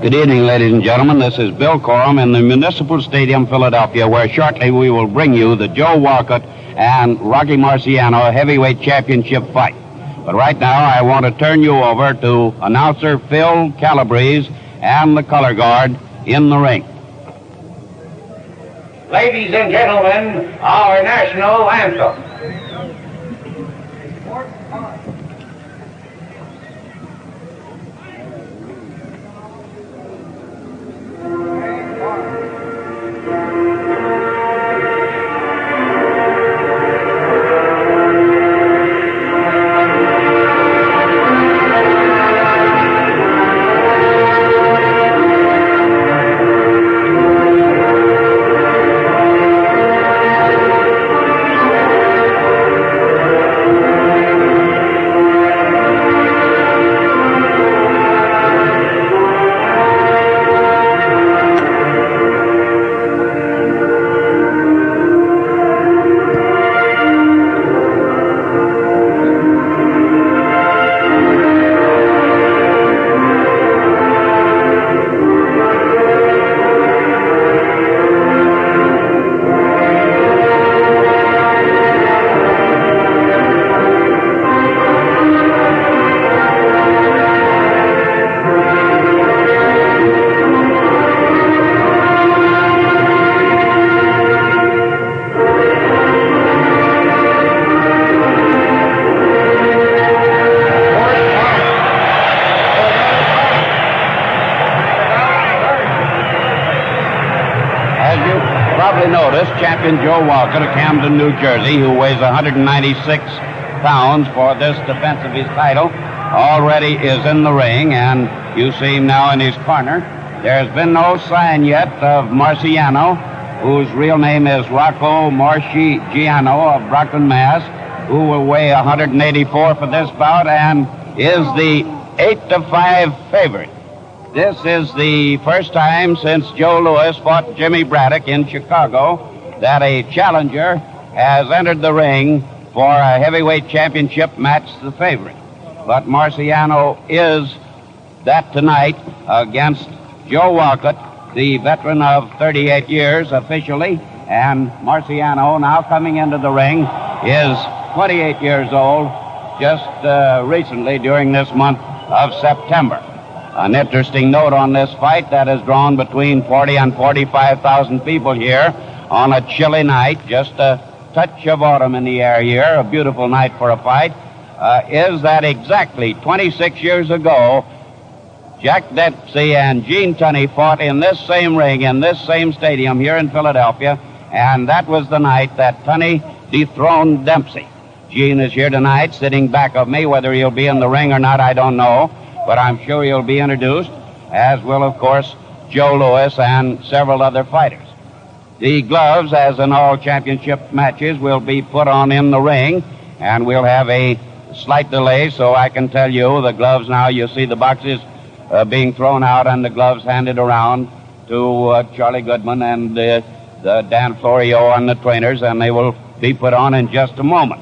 Good evening, ladies and gentlemen. This is Bill Corum in the Municipal Stadium, Philadelphia, where shortly we will bring you the Joe Walcott and Rocky Marciano heavyweight championship fight. But right now, I want to turn you over to announcer Phil Calabrese and the color guard in the ring. Ladies and gentlemen, our national anthem. Champion Joe Walcott of Camden, New Jersey, who weighs 196 pounds for this defense of his title, already is in the ring, and you see him now in his corner. There's been no sign yet of Marciano, whose real name is Rocco Marciano of Brockton, Mass., who will weigh 184 for this bout and is the 8-5 favorite. This is the first time since Joe Louis fought Jimmy Braddock in Chicago that a challenger has entered the ring for a heavyweight championship match, the favorite. But Marciano is that tonight against Joe Walcott, the veteran of 38 years officially, and Marciano, now coming into the ring, is 28 years old, just recently during this month of September. An interesting note on this fight that has drawn between 40 and 45,000 people here on a chilly night, just a touch of autumn in the air here, a beautiful night for a fight, is that exactly 26 years ago, Jack Dempsey and Gene Tunney fought in this same ring, in this same stadium here in Philadelphia, and that was the night that Tunney dethroned Dempsey. Gene is here tonight, sitting back of me. Whether he'll be in the ring or not, I don't know, but I'm sure he'll be introduced, as will, of course, Joe Louis and several other fighters. The gloves, as in all championship matches, will be put on in the ring, and we'll have a slight delay, so I can tell you the gloves now, you see the boxes being thrown out and the gloves handed around to Charlie Goodman and the Dan Florio and the trainers, and they will be put on in just a moment.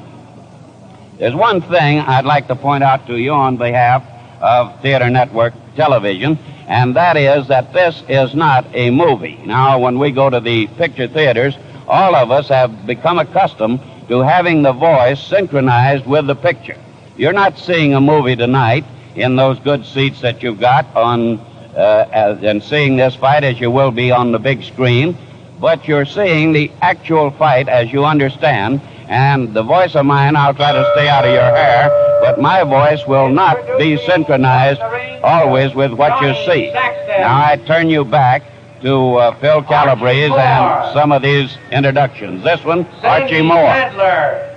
There's one thing I'd like to point out to you on behalf of Theater Network Television, and that is that this is not a movie. Now, when we go to the picture theaters, all of us have become accustomed to having the voice synchronized with the picture. You're not seeing a movie tonight in those good seats that you've got on and seeing this fight as you will be on the big screen, but you're seeing the actual fight as you understand, and the voice of mine, I'll try to stay out of your hair, but my voice will not be synchronized always with what you see. Now I turn you back to Phil Calabrese and some of these introductions. This one, Archie Moore. Adler,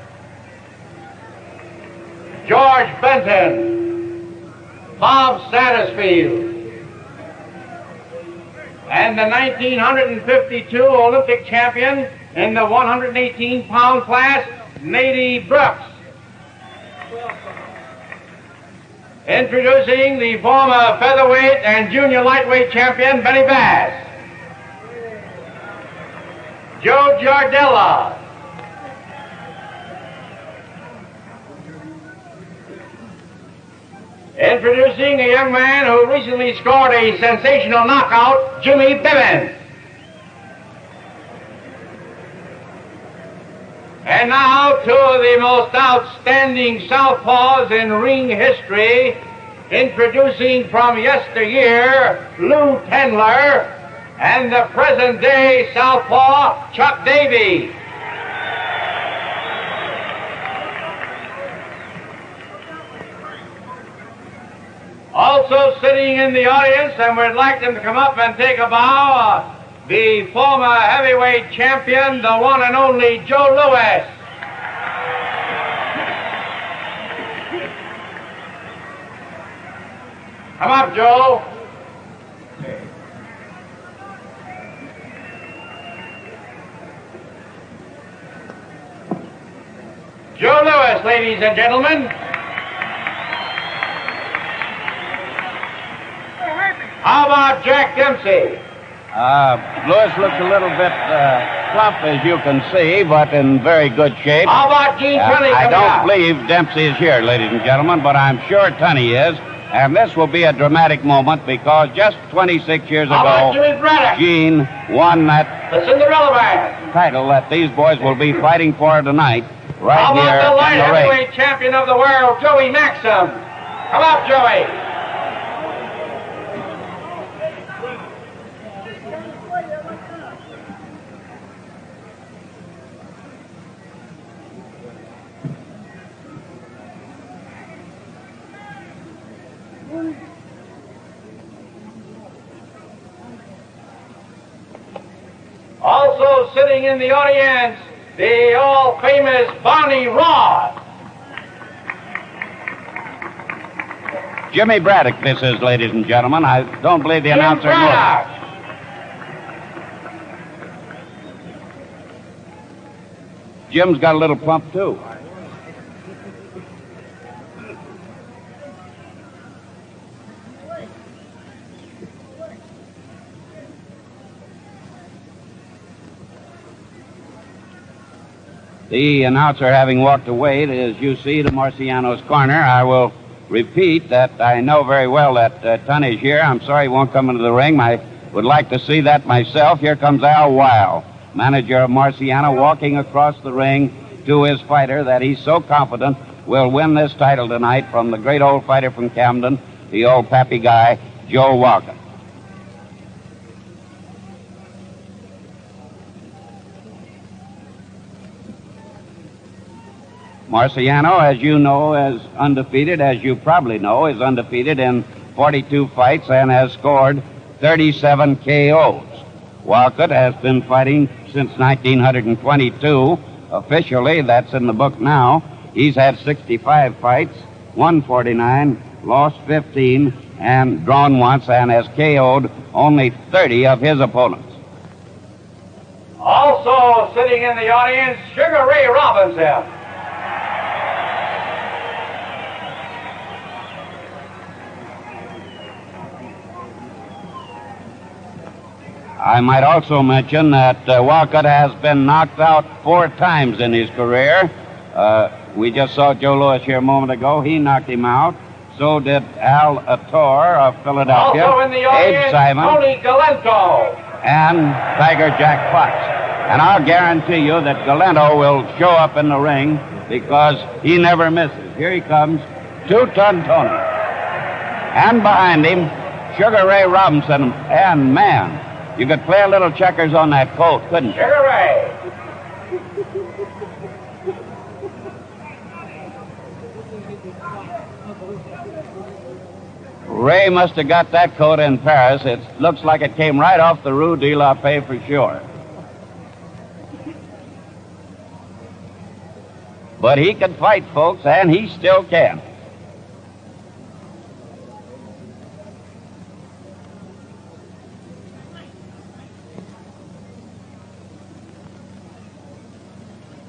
George Benton, Bob Satterfield, and the 1952 Olympic champion in the 118-pound class, Nady Brooks. Introducing the former featherweight and junior lightweight champion, Benny Bass. Joe Giardella. Introducing a young man who recently scored a sensational knockout, Jimmy Bivens. And now two of the most outstanding southpaws in ring history, introducing from yesteryear, Lou Tendler, and the present-day southpaw, Chuck Davies. Also sitting in the audience, and we'd like them to come up and take a bow, the former heavyweight champion, the one and only Joe Louis. Come up, Joe. Joe Louis, ladies and gentlemen. How about Jack Dempsey? Louis looks a little bit plump, as you can see, but in very good shape. How about Gene Tunney? I don't believe Dempsey is here, ladies and gentlemen, but I'm sure Tunney is. And this will be a dramatic moment because just 26 years ago, Gene won that the Cinderella Man title that these boys will be fighting for tonight, right How here about the light in the ring. heavyweight champion of the world, Joey Maxim? Come up, Joey. Also sitting in the audience, the all-famous Barney Ross. Jimmy Braddock, this is, ladies and gentlemen. I don't believe the announcer knows. Jim's got a little plump, too. The announcer having walked away, as you see, to Marciano's corner, I will repeat that I know very well that Tunney's here. I'm sorry he won't come into the ring. I would like to see that myself. Here comes Al Weil, manager of Marciano, walking across the ring to his fighter that he's so confident will win this title tonight from the great old fighter from Camden, the old pappy guy, Joe Walcott. Marciano, as you know, is undefeated, as you probably know, is undefeated in 42 fights and has scored 37 KOs. Walcott has been fighting since 1922. Officially, that's in the book now. He's had 65 fights, won 49, lost 15, and drawn once, and has KO'd only 30 of his opponents. Also sitting in the audience, Sugar Ray Robinson. I might also mention that Walcott has been knocked out 4 times in his career. We just saw Joe Louis here a moment ago. He knocked him out. So did Al Ator of Philadelphia. Also in the audience, Abe Simon, Tony Galento, and Tiger Jack Fox. And I'll guarantee you that Galento will show up in the ring because he never misses. Here he comes, 2-Ton Tony. And behind him, Sugar Ray Robinson. And man, you could play a little checkers on that coat, couldn't you? Sugar Ray. Ray must have got that coat in Paris. It looks like it came right off the Rue de la Paix for sure. But he could fight, folks, and he still can.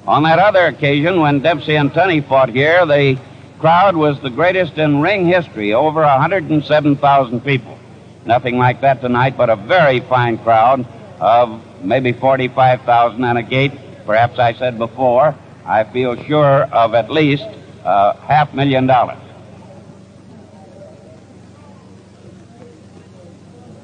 On that other occasion, when Dempsey and Tunney fought here, the crowd was the greatest in ring history, over 107,000 people. Nothing like that tonight, but a very fine crowd of maybe 45,000 and a gate, perhaps I said before, I feel sure of at least $500,000.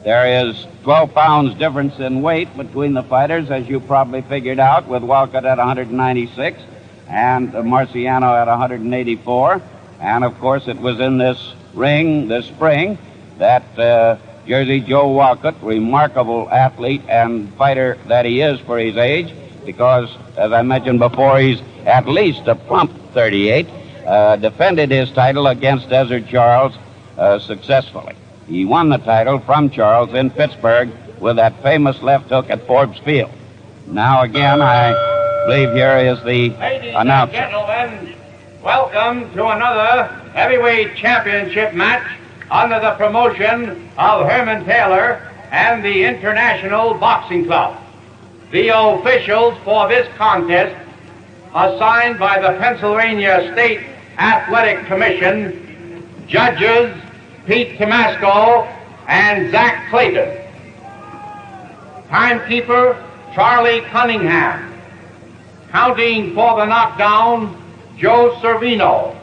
There is 12 pounds difference in weight between the fighters, as you probably figured out, with Walcott at 196 and Marciano at 184. And, of course, it was in this ring this spring that Jersey Joe Walcott, remarkable athlete and fighter that he is for his age, because, as I mentioned before, he's at least a plump 38, defended his title against Desert Charles successfully. He won the title from Charles in Pittsburgh with that famous left hook at Forbes Field. Now, again, I believe here is the announcer. Ladies and gentlemen, welcome to another heavyweight championship match under the promotion of Herman Taylor and the International Boxing Club. The officials for this contest assigned by the Pennsylvania State Athletic Commission, judges Pete Tomasco and Zach Clayton. Timekeeper Charlie Cunningham. Counting for the knockdown, Joe Servino.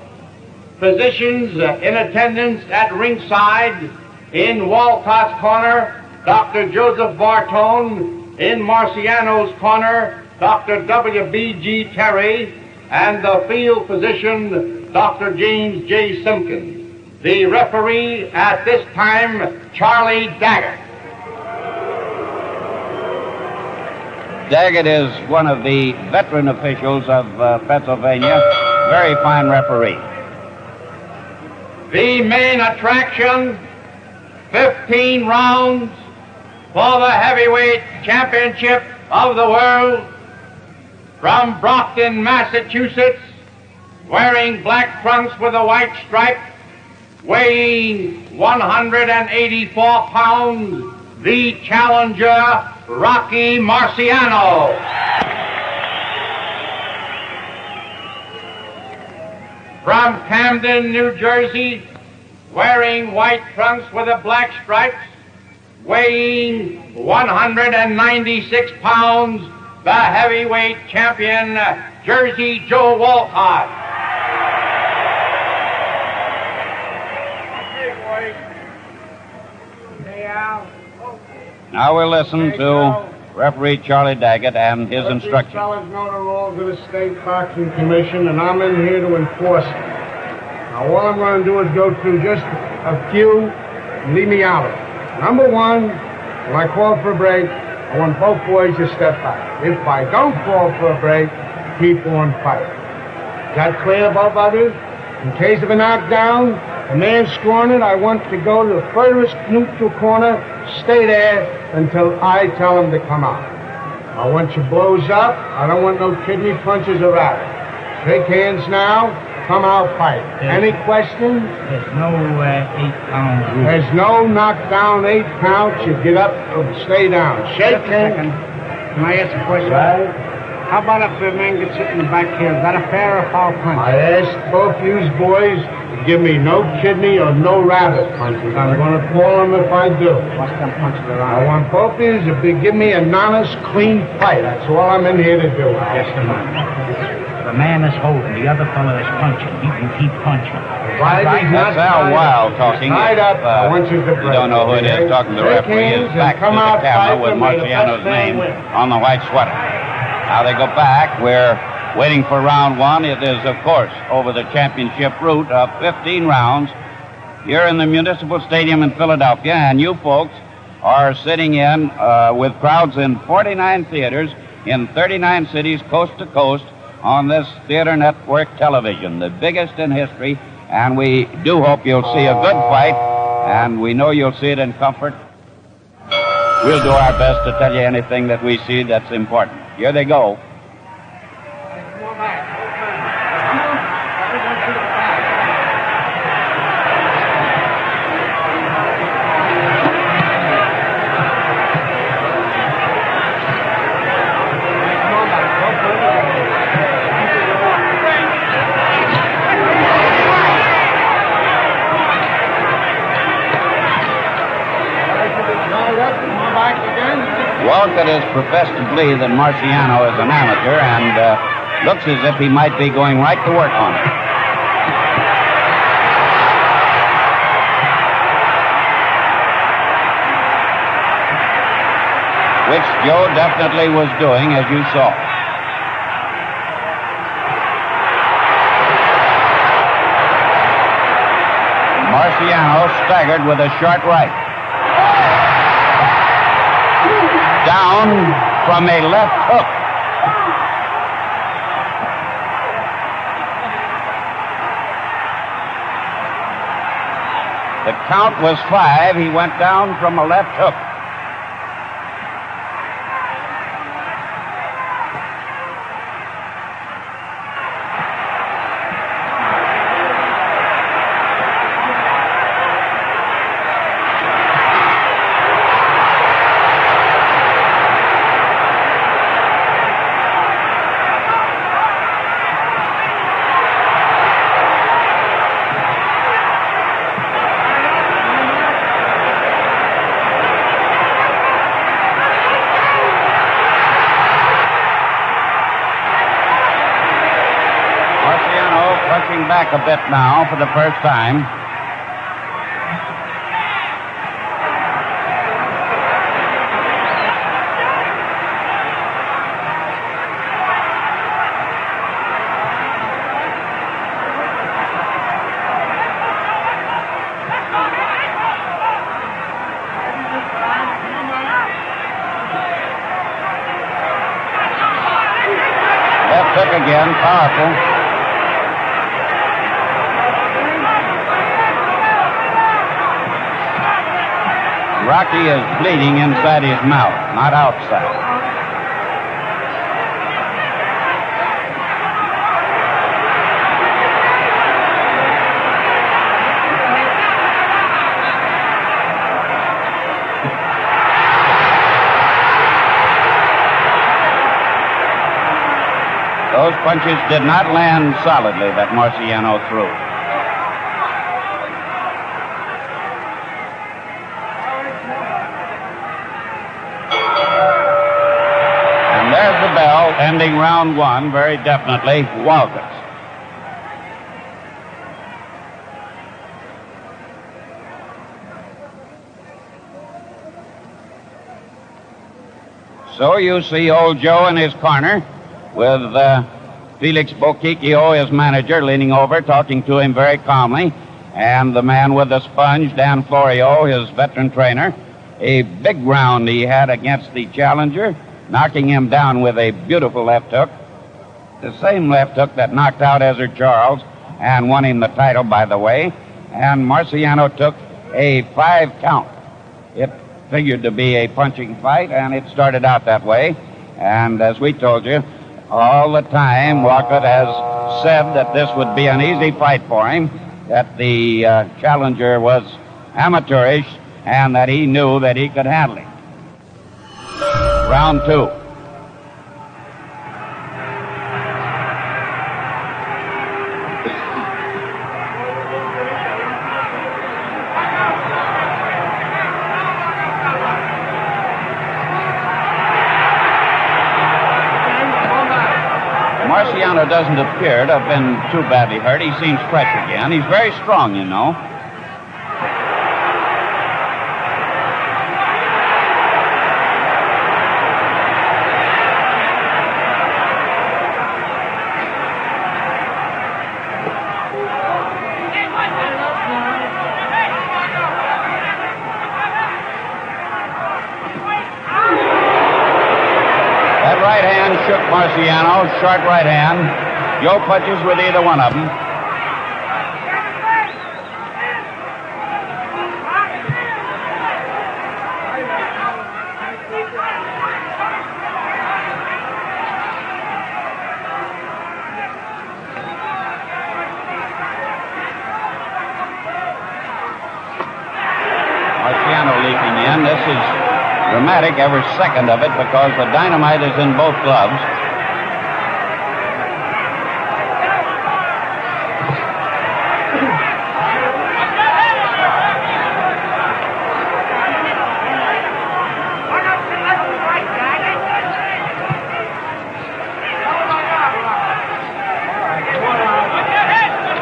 Physicians in attendance at ringside, in Walcott's corner, Dr. Joseph Bartone. In Marciano's corner, Dr. W.B.G. Terry. And the field physician, Dr. James J. Simpkins. The referee at this time, Charlie Daggett. Daggett is one of the veteran officials of Pennsylvania. Very fine referee. The main attraction, 15 rounds for the heavyweight championship of the world. From Brockton, Massachusetts, wearing black trunks with a white stripe, weighing 184 pounds, the challenger, Rocky Marciano. From Camden, New Jersey, wearing white trunks with a black stripes, weighing 196 pounds, the heavyweight champion, Jersey Joe Walcott. Now we'll listen to referee Charlie Daggett and his instructions. These fellas know the rules of the State Boxing Commission, and I'm in here to enforce it. Now, all I'm going to do is go through just a few and leave me out of it. Number one, when I call for a break, I want both boys to step back. If I don't call for a break, keep on fighting. Is that clear, both others? In case of a knockdown, a man scoring it, I want to go to the furthest neutral corner, stay there until I tell him to come out. I want your blows up. I don't want no kidney punches or rattles. Shake hands now. Come out fight. Any questions? There's no 8-pound rule. There's no knockdown 8 counts. You get up or stay down. Shake hands. Can I ask a question? Right. How about if a man gets hit in the back here? Is that a fair or foul punch? I asked both you boys to give me no kidney or no rabbit punches. I'm going to call them if I do. What's them punches I around? want both of you to give me an honest, clean fight. That's all I'm in here to do. Just a minute. The man is holding, the other fellow is punching. He can keep punching. That's Al Wild talking. Tied up. I want you to You don't know who it is talking to the referee. His back to the camera with Marciano's name on the white sweater. Now they go back. We're waiting for round one. It is, of course, over the championship route of 15 rounds here in the Municipal Stadium in Philadelphia. And you folks are sitting in with crowds in 49 theaters in 39 cities coast to coast on this theater network television, the biggest in history. And we do hope you'll see a good fight, and we know you'll see it in comfort. We'll do our best to tell you anything that we see that's important. Here they go. Walcott has professed to believe that Marciano is an amateur and looks as if he might be going right to work on it. which Joe definitely was doing, as you saw. Marciano staggered with a short right. Down from a left hook. The count was 5. He went down from a left hook. Back a bit now for the first time. Left hook again, powerful. Rocky is bleeding inside his mouth, not outside. Those punches did not land solidly that Marciano threw. There's the bell, ending round 1, very definitely Walcott. So you see old Joe in his corner with Felix Boquiquio, his manager, leaning over, talking to him very calmly, and the man with the sponge, Dan Florio, his veteran trainer. A big round he had against the challenger, knocking him down with a beautiful left hook. The same left hook that knocked out Ezra Charles and won him the title, by the way. And Marciano took a 5 count. It figured to be a punching fight, and it started out that way. And as we told you, all the time, Walcott has said that this would be an easy fight for him, that the challenger was amateurish, and that he knew that he could handle him. Round 2. Marciano doesn't appear to have been too badly hurt. He seems fresh again. He's very strong, you know. Shook Marciano, short right hand. Joe punches with either one of them. Marciano leaping in. This is dramatic, every second of it, because the dynamite is in both gloves.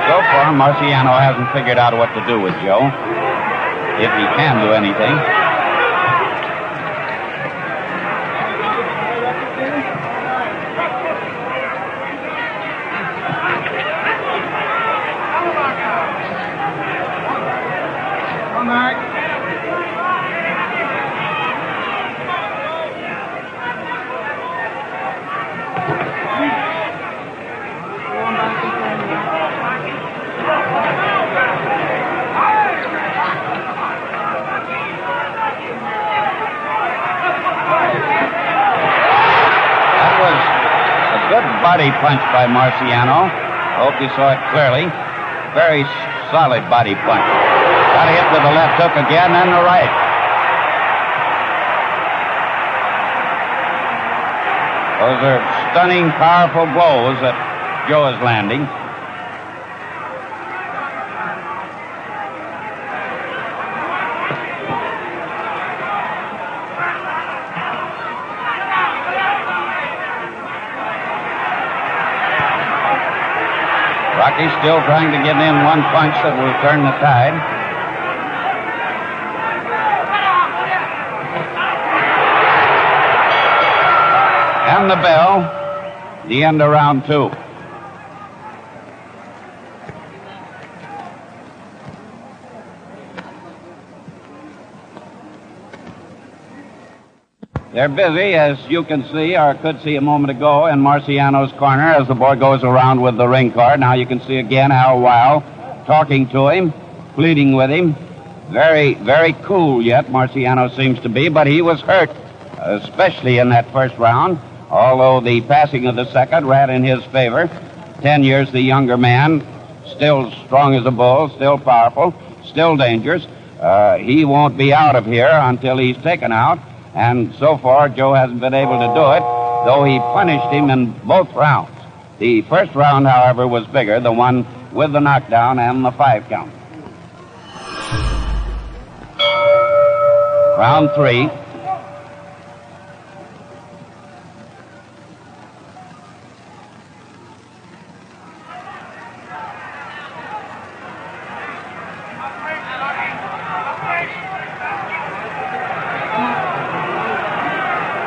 So far, Marciano hasn't figured out what to do with Joe, if he can do anything. Come back. Body punch by Marciano. Hope you saw it clearly. Very solid body punch. Got hit with the left hook again and the right. Those are stunning, powerful blows that Joe is landing. Rocky's still trying to get in one punch that will turn the tide. And the bell, the end of round 2. They're busy, as you can see, or could see a moment ago, in Marciano's corner as the boy goes around with the ring card. Now you can see again Al Weil talking to him, pleading with him. Very, very cool yet, Marciano seems to be, but he was hurt, especially in that first round, although the passing of the second ran in his favor. 10 years the younger man, still strong as a bull, still powerful, still dangerous. He won't be out of here until he's taken out. And so far, Joe hasn't been able to do it, though he punished him in both rounds. The first round, however, was bigger, the one with the knockdown and the 5 count. Round 3.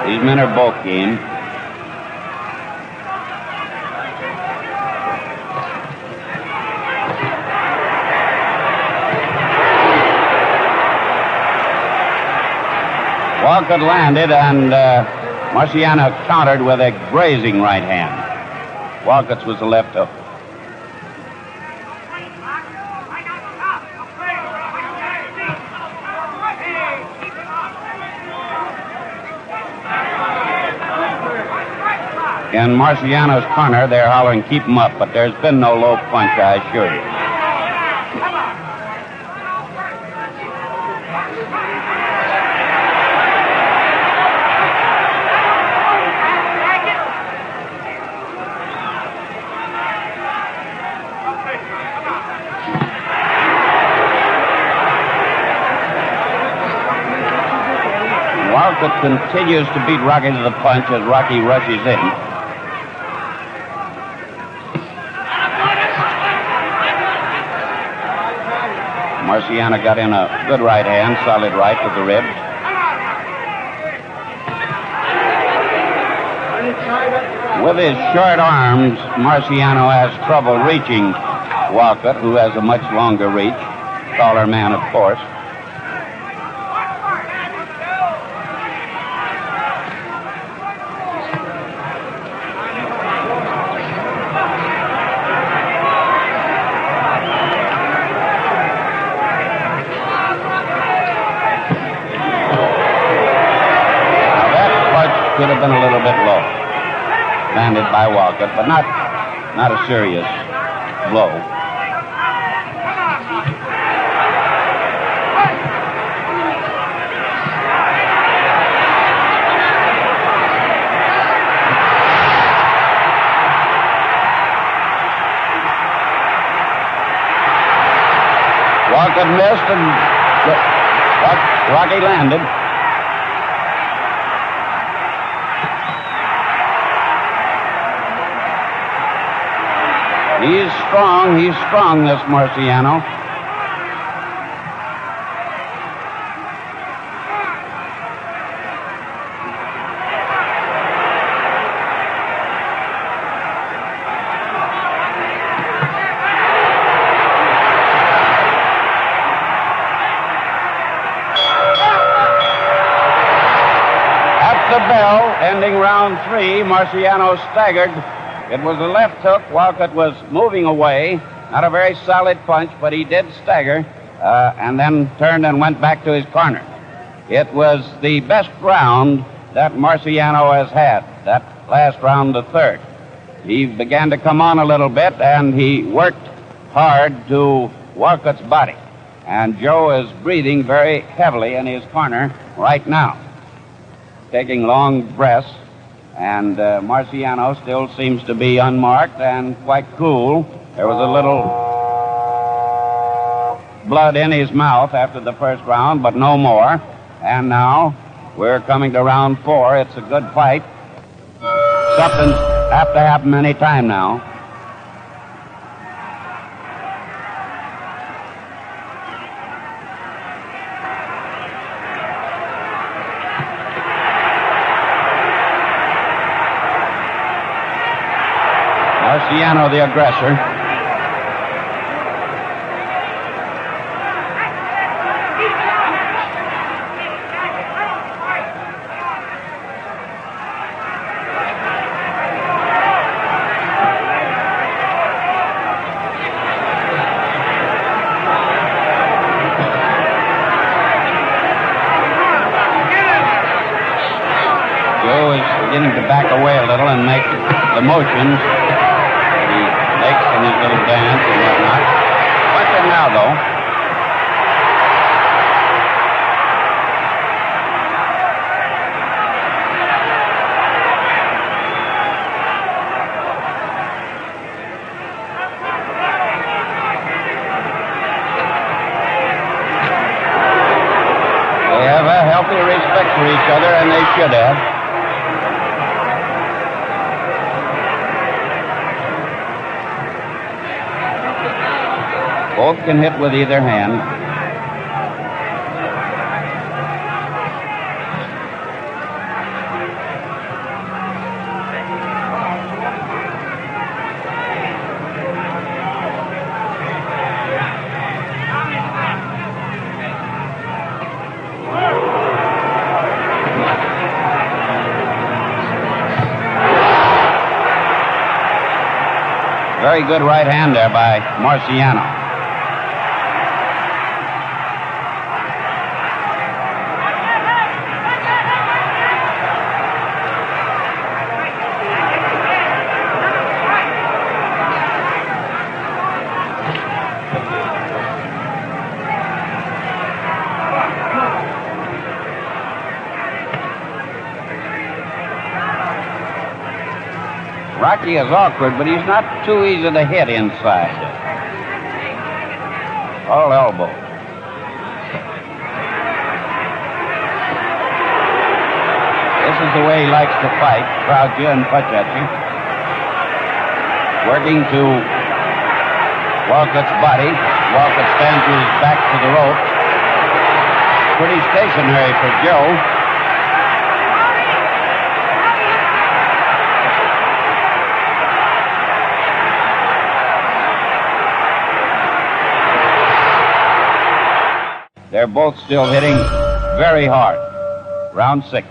These men are both game. Walcott landed, and Marciano countered with a grazing right hand. Walcott's was the left hook. In Marciano's corner, they're hollering, keep him up, but there's been no low punch, I assure you. Walcott continues to beat Rocky to the punch as Rocky rushes in. Marciano got in a good right hand, solid right with the ribs. With his short arms, Marciano has trouble reaching Walcott, who has a much longer reach. Taller man, of course. Could have been a little bit low. Landed by Walcott, but not a serious blow. Walcott missed and Rocky landed. He's strong, this Marciano. ending round 3, Marciano staggered. It was a left hook. Walcott was moving away. Not a very solid punch, but he did stagger and then turned and went back to his corner. It was the best round that Marciano has had, that last round, the third. He began to come on a little bit, and he worked hard to Walcott's body. And Joe is breathing very heavily in his corner right now, taking long breaths. And Marciano still seems to be unmarked and quite cool. There was a little blood in his mouth after the first round, but no more. And now we're coming to round 4. It's a good fight. Something's have to happen any time now. Marciano, the aggressor. Joe is beginning to back away a little and make the motions he makes in his little dance and whatnot. Punching now, though. They have a healthy respect for each other, and they should have. Both can hit with either hand. Very good right hand there by Marciano. Rocky is awkward, but he's not too easy to hit inside. All elbows. This is the way he likes to fight. Crowd you and punch at you. Working to Walcott's body. Walcott stands with his back to the rope. Pretty stationary for Joe. They're both still hitting very hard. Round 6.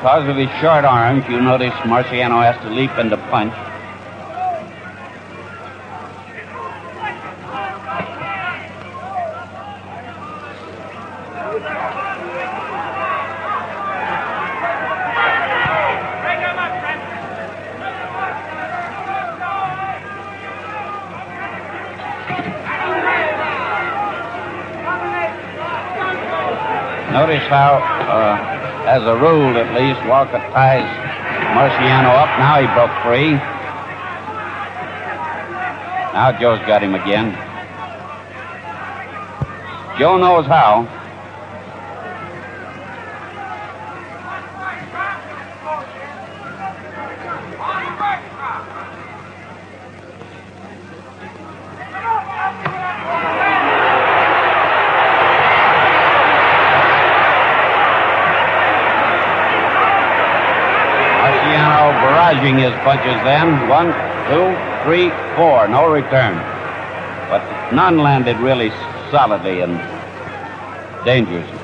Because of his short arms, you notice Marciano has to leap into punch. Notice how, as a rule at least, Walcott ties Marciano up. Now he broke free. Now Joe's got him again. Joe knows how. Marciano barraging his punches then. 1, 2, 3, 4. No return. But none landed really solidly and dangerously.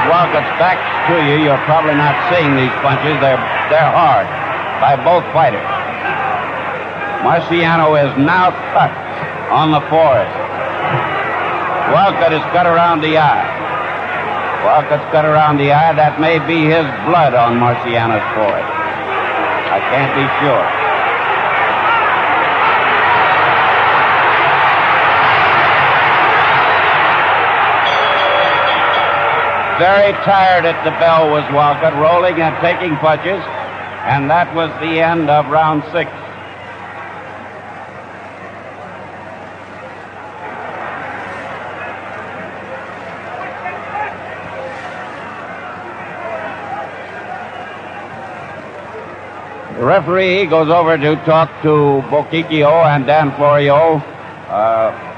Walcott's back to you, you're probably not seeing these punches. They're hard by both fighters. Marciano is now cut on the forehead. Walcott is cut around the eye. Walcott's cut around the eye. That may be his blood on Marciano's forehead. I can't be sure. Very tired at the bell was Walcott, rolling and taking punches, and that was the end of round 6. The referee goes over to talk to Boquicchio and Dan Florio,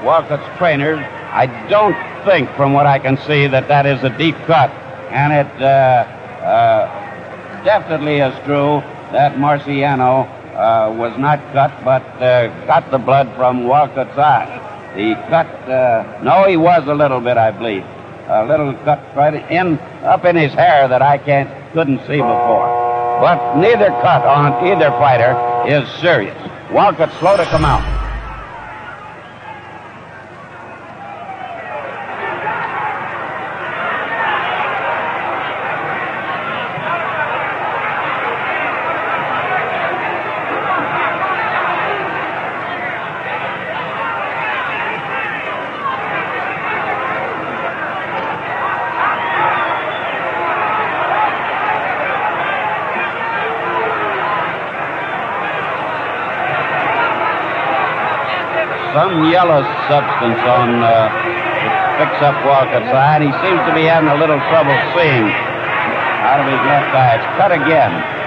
Walcott's trainers. I don't think, from what I can see, that is a deep cut. And it definitely is true that Marciano was not cut, but got the blood from Walcott's eye. The cut, no, he was a little bit, I believe. A little cut right up in his hair that I couldn't see before. But neither cut on either fighter is serious. Walcott's slow to come out. Some yellow substance on picks up Walcott's eye, and he seems to be having a little trouble seeing out of his left eye. It's cut again.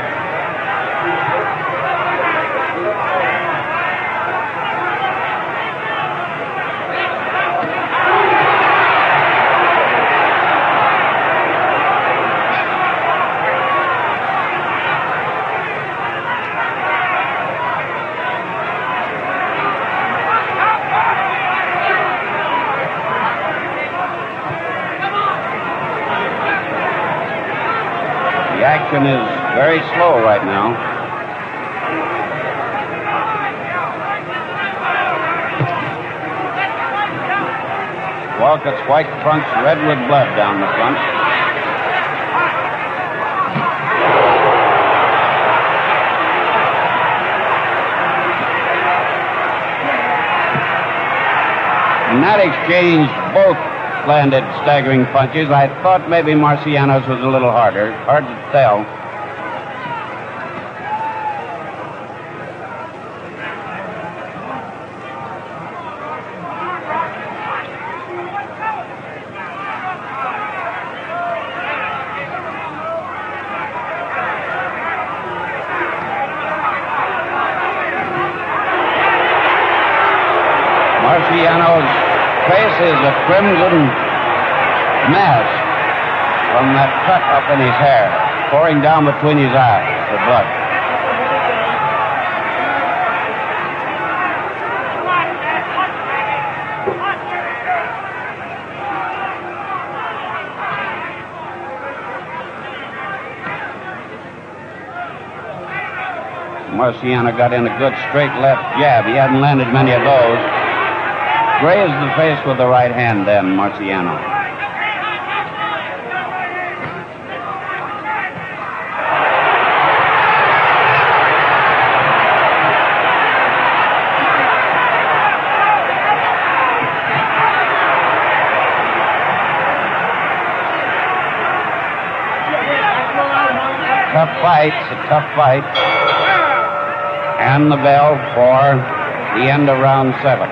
The action is very slow right now. Walcott's white front's red with blood down the front. In that exchange, both landed staggering punches. I thought maybe Marciano's was a little harder. Hard to tell. Marciano's face is a crimson mass from that cut up in his hair, pouring down between his eyes, the blood. Marciano got in a good straight left jab. He hadn't landed many of those. Grazed the face with the right hand then, Marciano. Tough fight. It's a tough fight. And the bell for the end of round 7.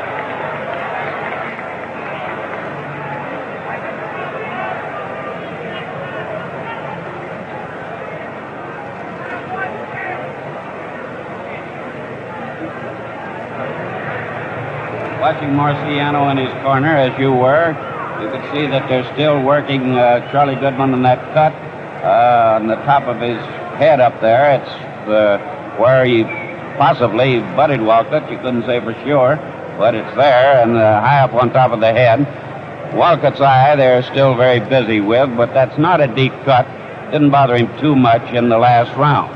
Watching Marciano in his corner, as you were, you could see that they're still working Charlie Goodman in that cut on the top of his head up there. It's where he possibly butted Walcott. You couldn't say for sure, but it's there and high up on top of the head. Walcott's eye they're still very busy with, but that's not a deep cut. Didn't bother him too much in the last round.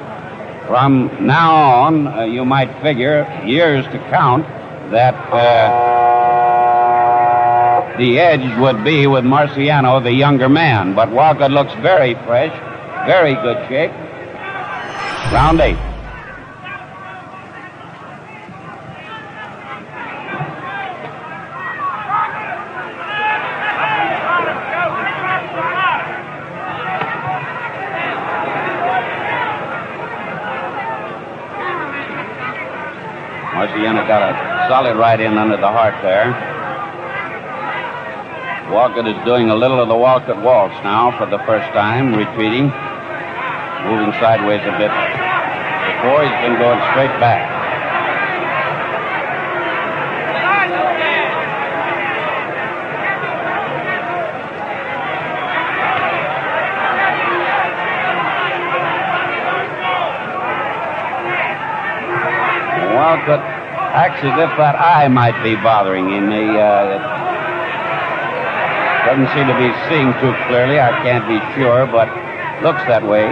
From now on, you might figure years to count that the edge would be with Marciano, the younger man. But Walcott looks very fresh, very good shape. Round 8. Marciano got a solid right in under the heart there. Walcott is doing a little of the Walcott waltz now for the first time, retreating, moving sideways a bit. Before he's been going straight back. Walcott acts as if that eye might be bothering him. He doesn't seem to be seeing too clearly. I can't be sure, but looks that way.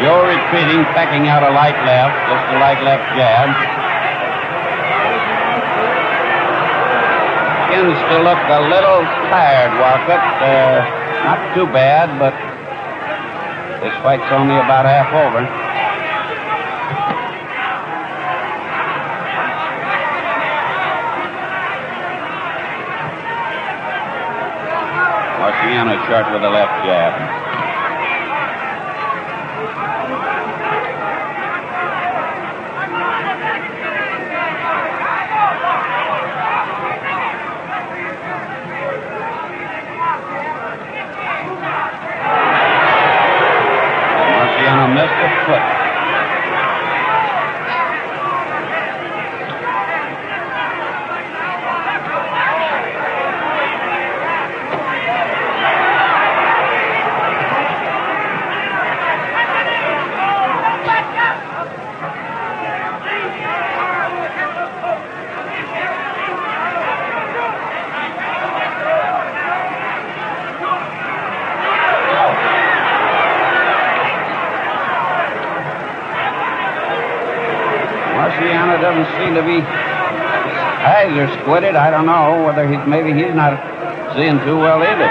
Joe retreating, pecking out a light left, just a light left jab. Begins to look a little tired, Walcott. Not too bad, but this fight's only about half over. Marciano short with the left jab. Missed a foot. Marciano doesn't seem to be. Eyes are squinted. I don't know whether maybe he's not seeing too well either.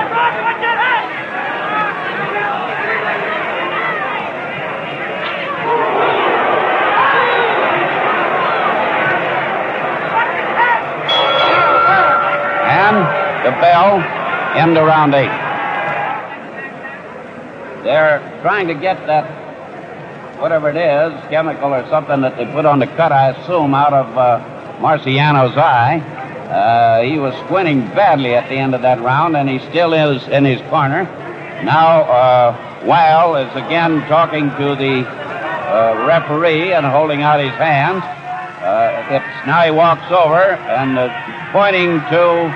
And the bell, end of round 8. They're trying to get that, whatever it is, chemical or something that they put on the cut, I assume, out of Marciano's eye. He was squinting badly at the end of that round, and he still is in his corner. Now, Weil is again talking to the referee and holding out his hands. Now he walks over and pointing to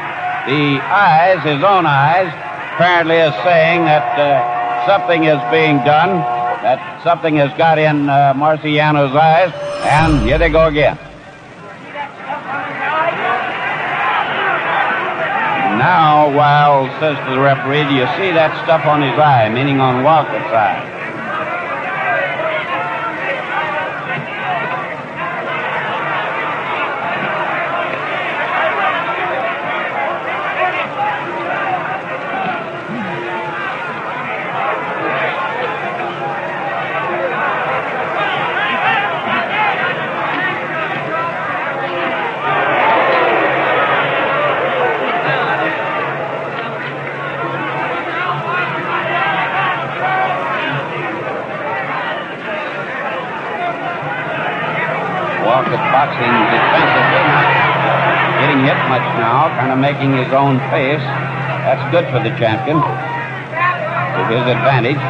the eyes, his own eyes, apparently is saying that something is being done, that something has got in Marciano's eyes, and here they go again. Now, Wild says to the referee, do you see that stuff on his eye, meaning on Walcott's eye? Walcott boxing defensively, not getting hit much now, kind of making his own pace. That's good for the champion, to his advantage.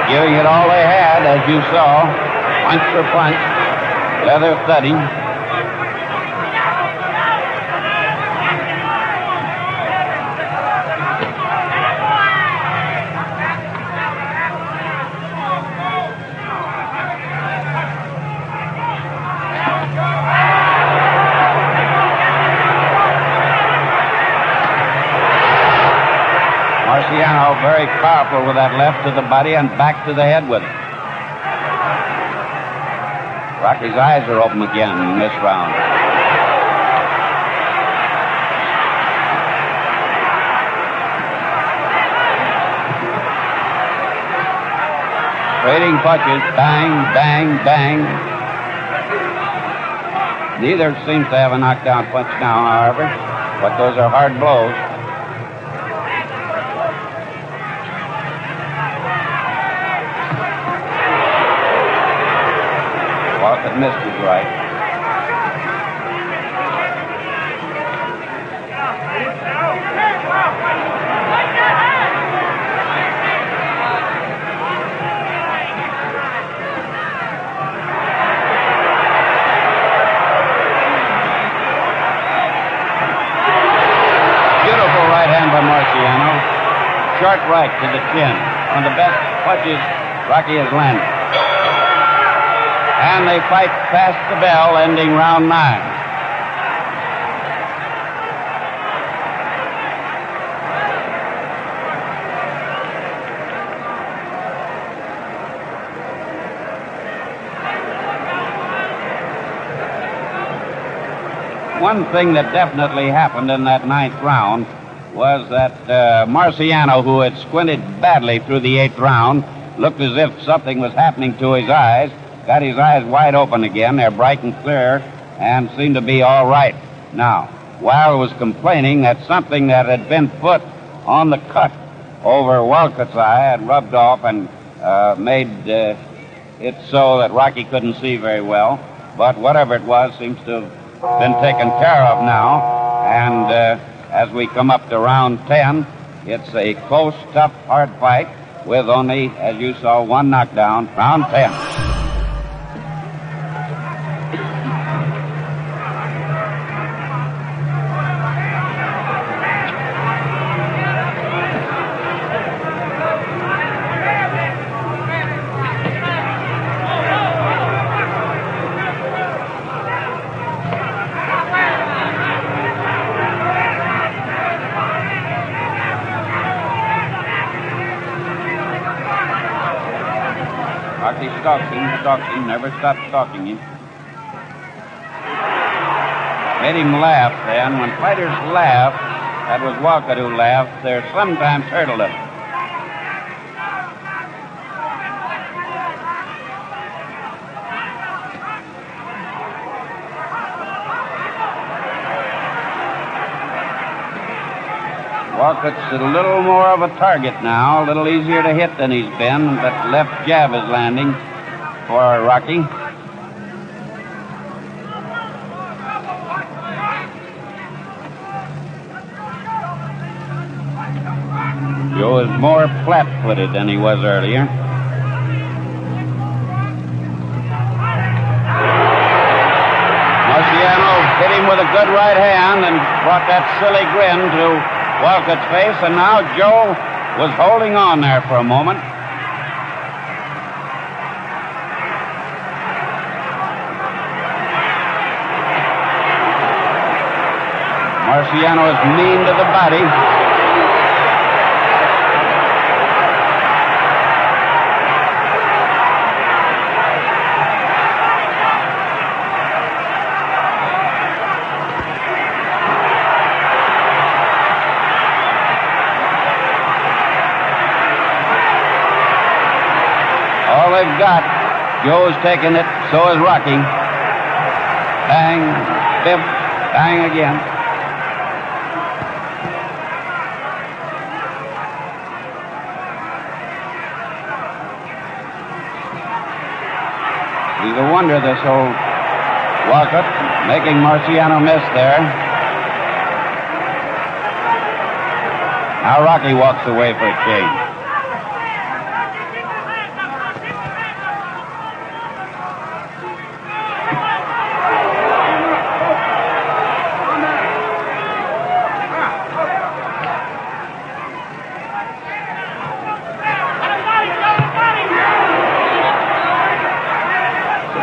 Giving it all they had, as you saw, punch for punch, leather thudding. Marciano very powerful with that left to the body and back to the head with it. Rocky's eyes are open again in this round. Trading punches, bang, bang, bang. Neither seems to have a knockdown punch now, however, but those are hard blows. Walcott missed his right. Beautiful right hand by Marciano. Short right to the chin. One of the best punches Rocky has landed. And they fight past the bell, ending round 9. One thing that definitely happened in that 9th round was that Marciano, who had squinted badly through the 8th round, looked as if something was happening to his eyes. Got his eyes wide open again. They're bright and clear and seem to be all right now. Wild was complaining that something that had been put on the cut over Walcott's eye had rubbed off and made it so that Rocky couldn't see very well. But whatever it was seems to have been taken care of now. And as we come up to round 10, it's a close, tough, hard fight with only, as you saw, one knockdown. Round 10. Rocky stalks him, never stopped stalking him. Made him laugh then. When fighters laugh, that was Walcott who laughed, they're sometimes hurt a little. Walcott's a little more of a target now, a little easier to hit than he's been. That left jab is landing for Rocky. Joe is more flat-footed than he was earlier. Marciano hit him with a good right hand and brought that silly grin to Walcott's face, and now Joe was holding on there for a moment. Marciano is mean to the body. All they've got, Joe's taking it, so is Rocky. Bang, bip, bang again. He's a wonder, this old Walcott, making Marciano miss there. Now Rocky walks away for a change.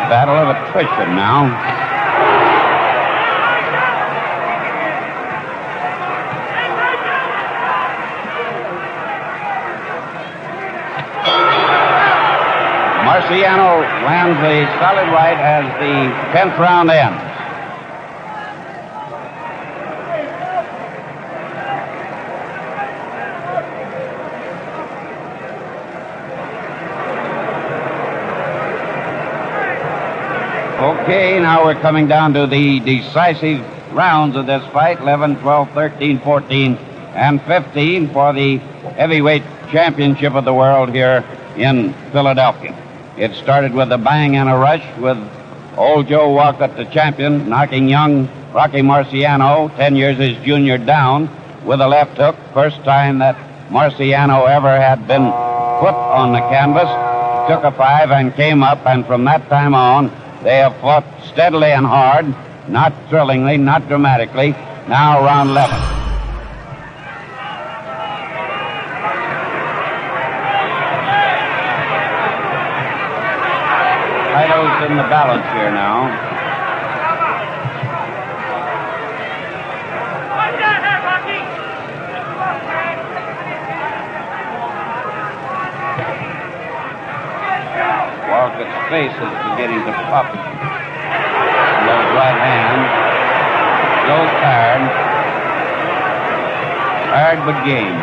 Battle of attrition now. Marciano lands a solid right as the 10th round ends. Okay, now we're coming down to the decisive rounds of this fight, 11, 12, 13, 14, and 15 for the heavyweight championship of the world here in Philadelphia. It started with a bang and a rush with old Joe Walcott, the champion, knocking young Rocky Marciano, 10 years his junior, down with a left hook. First time that Marciano ever had been put on the canvas. Took a 5 and came up, and from that time on, they have fought steadily and hard, not thrillingly, not dramatically. Now round 11. Titles in the balance here now. Walcott's face is beginning to pop. Joe's right hand. Joe's tired. Tired but game.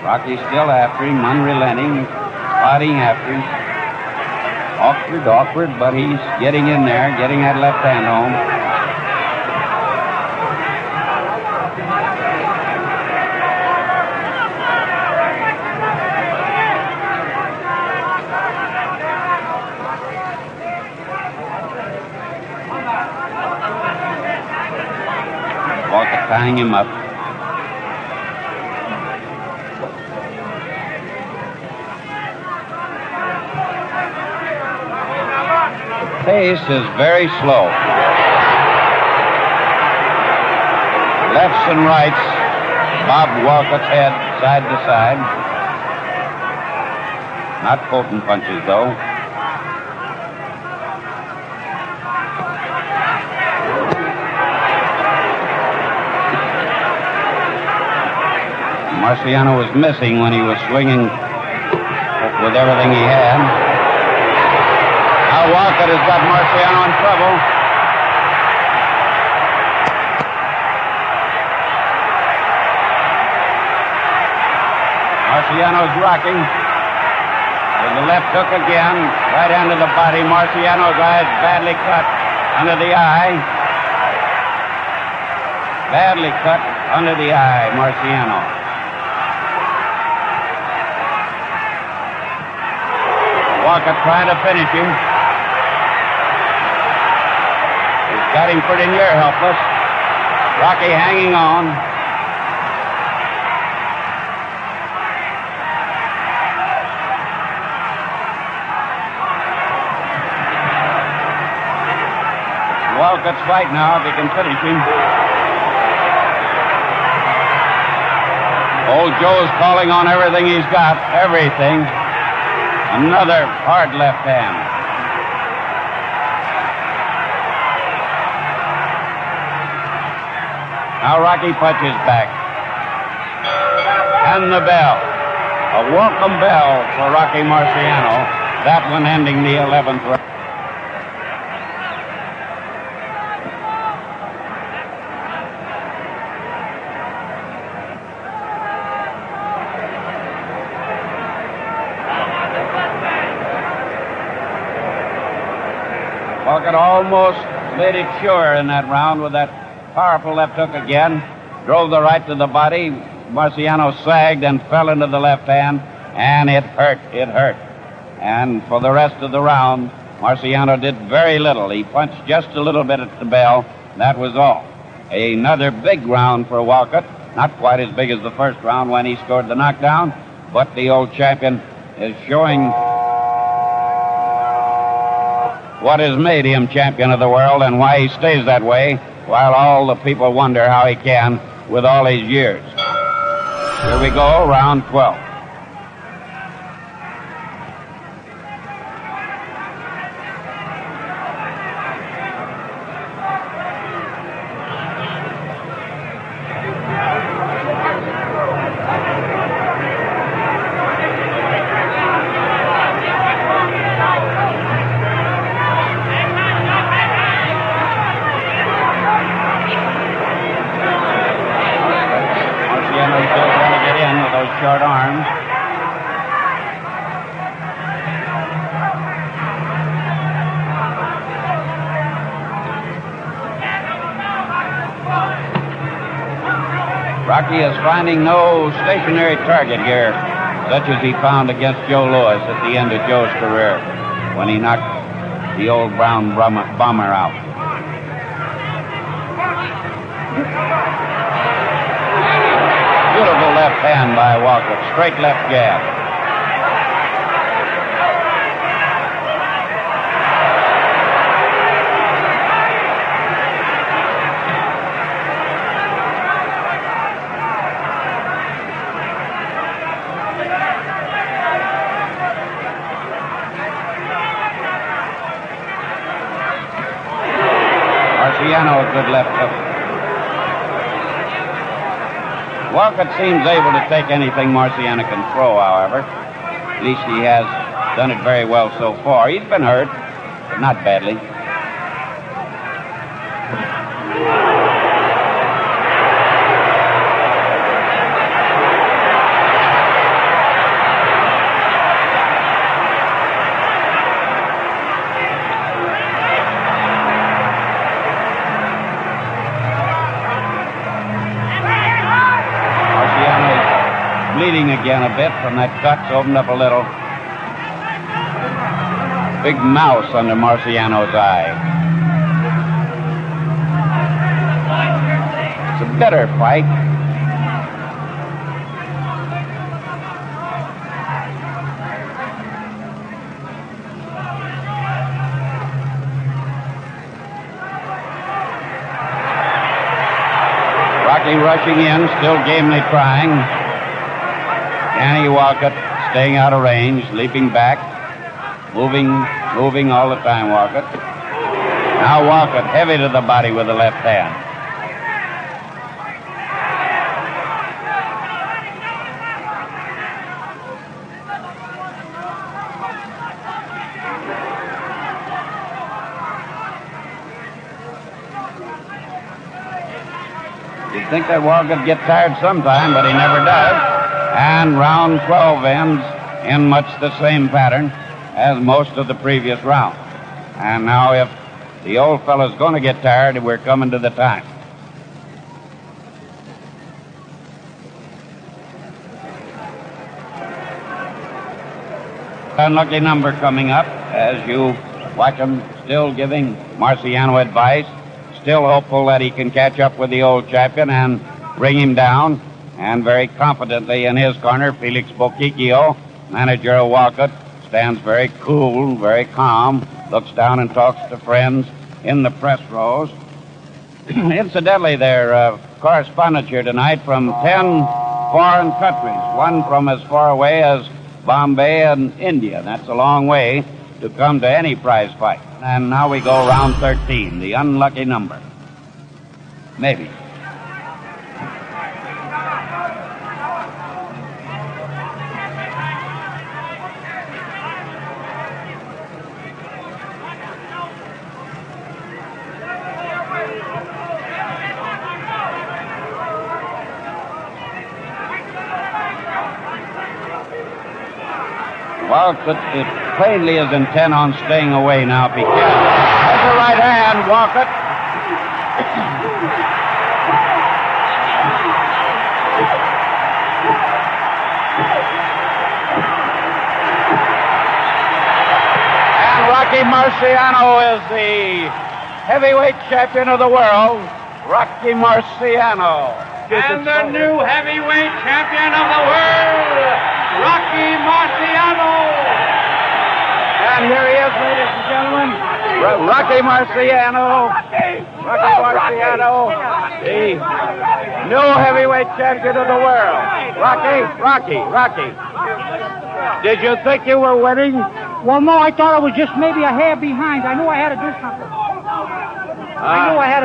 Rocky's still after him, unrelenting, fighting after him. Awkward, but he's getting in there, getting that left hand home. Walcott tying him up. Pace is very slow. Lefts and rights bob Walcott's head side to side. Not potent punches, though. Marciano was missing when he was swinging with everything he had. Now Walcott has got Marciano in trouble. Marciano's rocking. With the left hook again, right under the body. Marciano's eye is badly cut under the eye. Badly cut under the eye, Marciano. Walcott trying to finish him. He's got him pretty near helpless. Rocky hanging on. Walcott's fight now if he can finish him. Old Joe's calling on everything he's got. Everything. Another hard left hand. Now Rocky punches back. And the bell. A welcome bell for Rocky Marciano. That one ending the 11th round. Walcott almost made it sure in that round with that powerful left hook again. Drove the right to the body. Marciano sagged and fell into the left hand, and it hurt. It hurt. And for the rest of the round, Marciano did very little. He punched just a little bit at the bell. That was all. Another big round for Walcott. Not quite as big as the first round when he scored the knockdown, but the old champion is showing what has made him champion of the world and why he stays that way, while all the people wonder how he can with all his years. Here we go, round 12. Short arms. Rocky is finding no stationary target here, such as he found against Joe Louis at the end of Joe's career when he knocked the old brown bomber out. Beautiful left hand by Walcott. Straight left jab. Marciano, a good left hook. Walcott seems able to take anything Marciano can throw, however. At least he has done it very well so far. He's been hurt, but not badly. Bleeding again a bit from that cut's opened up a little. Big mouse under Marciano's eye. It's a bitter fight. Rocky rushing in, still gamely trying. Danny Walcott staying out of range, leaping back, moving all the time, Walcott. Now Walcott heavy to the body with the left hand. You'd think that Walcott would get tired sometime, but he never does. And round 12 ends in much the same pattern as most of the previous round. And now if the old fellow's going to get tired, we're coming to the time. Unlucky number coming up as you watch him still giving Marciano advice, still hopeful that he can catch up with the old champion and bring him down. And very confidently in his corner, Felix Boquicchio, manager of Walcott, stands very cool, very calm, looks down and talks to friends in the press rows. Incidentally, there are correspondents here tonight from 10 foreign countries, one from as far away as Bombay and India. That's a long way to come to any prize fight. And now we go round 13, the unlucky number. Maybe. Walcott plainly is intent on staying away now if he can. There's the right hand, Walcott. And Rocky Marciano is the heavyweight champion of the world. Rocky Marciano. And the new heavyweight champion of the world, Rocky Marciano. And here he is, ladies and gentlemen. Rocky Marciano. Rocky Marciano, the new heavyweight champion of the world. Rocky. Did you think you were winning? Well, no, I thought I was just maybe a hair behind. I knew I had to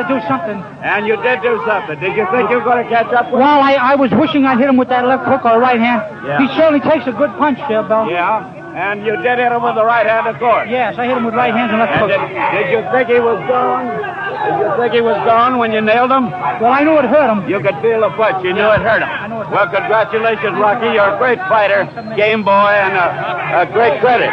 do something. And you did do something. Did you think you were going to catch up with him? Well, I was wishing I'd hit him with that left hook or right hand. Yeah. He certainly takes a good punch there, Bill. Yeah, and you did hit him with the right hand, of course. Yes, I hit him with right hands and left hook. Did you think he was gone? Did you think he was gone when you nailed him? Well, I knew it hurt him. You could feel the punch. You knew it hurt him. I knew it hurt him. Well, congratulations, Rocky. You're a great fighter, game boy, and a great credit.